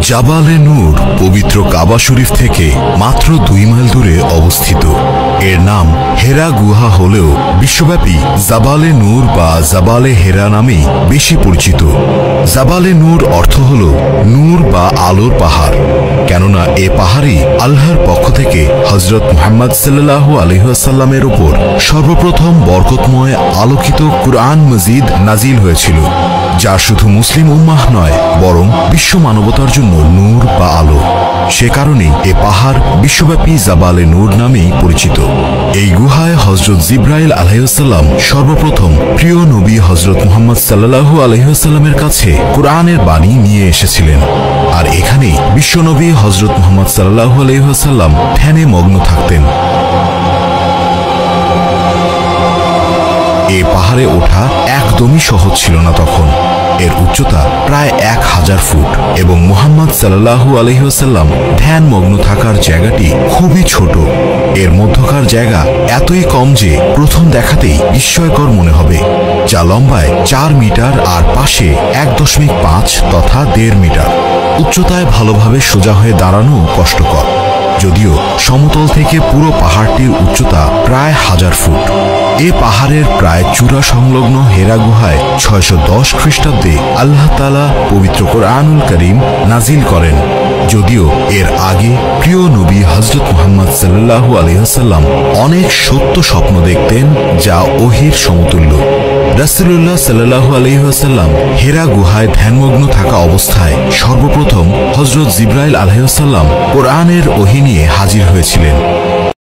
জাবালে নূর পবিত্র কাবা শরীফ থেকে মাত্র 2 মাইল দূরে অবস্থিত। এর নাম হেরা গুহা হলেও বিশ্বব্যাপী জাবালে নূর বা জাবালে হেরা নামে বেশি পরিচিত। জাবালে নূর অর্থ হল নূর বা আলোর পাহাড়, কেননা এ পাহাড়ই আল্লাহর পক্ষ থেকে হযরত মুহাম্মদ সাল্লাল্লাহু আলাইহি ওয়াসাল্লামের উপর সর্বপ্রথম বরকতময় আলোকিত কুরআন মজিদ নাজিল হয়েছিল, যা শুধু মুসলিম উম্মাহ নয় বরং বিশ্ব মানবতার জন্য নূর বা আলো। সে কারণেই এ পাহাড় বিশ্বব্যাপী জাবালে নূর নামেই পরিচিত। এই গুহায় হযরত জিবরাইল আলাইহিস সালাম সর্বপ্রথম প্রিয় নবী হযরত মুহাম্মদ সাল্লাল্লাহু আলাইহি ওয়াসাল্লামের কাছে কুরআনের বাণী নিয়ে এসেছিলেন, আর এখানেই বিশ্বনবী হযরত মুহাম্মদ সাল্লাল্লাহু আলাইহি ওয়াসাল্লাম ধ্যানে মগ্ন থাকতেন। এ পাহাড়ে ওঠা একদমই সহজ ছিল না তখন। এর উচ্চতা প্রায় 1000 ফুট এবং মুহাম্মদ সাল্লাল্লাহু আলাইহি ওয়াসাল্লাম ধ্যান মগ্ন থাকার জায়গাটি খুবই ছোট। এর মধ্যকার জায়গা এতই কম যে প্রথম দেখাতেই বিস্ময়কর মনে হবে, যা লম্বায় 4 মিটার আর পাশে 1.5 তথা 1.5 মিটার। উচ্চতায় ভালোভাবে সোজা হয়ে দাঁড়ানো কষ্টকর, যদিও সমতল থেকে পুরো পাহাড়টির উচ্চতা প্রায় 1000 ফুট। এ পাহাড়ের প্রায় চূড়া সংলগ্ন হেরা গুহায় 610 খ্রিস্টাব্দে আল্লাহ তাআলা পবিত্র কোরআনুল কারীম নাজিল করেন। যদিও এর আগে প্রিয় নবী হযরত মুহাম্মদ সাল্লাল্লাহু আলাইহি ওয়াসাল্লাম অনেক সত্য স্বপ্ন দেখতেন, যা ওহীর সমতুল্য। রাসূলুল্লাহ সাল্লাল্লাহু আলাইহি ওয়াসাল্লাম হেরা গুহায় ধ্যানমগ্ন থাকা অবস্থায় সর্বপ্রথম হযরত জিবরাইল আলাইহিস সালাম কোরআনের ওহী নিয়ে হাজির হয়েছিলেন।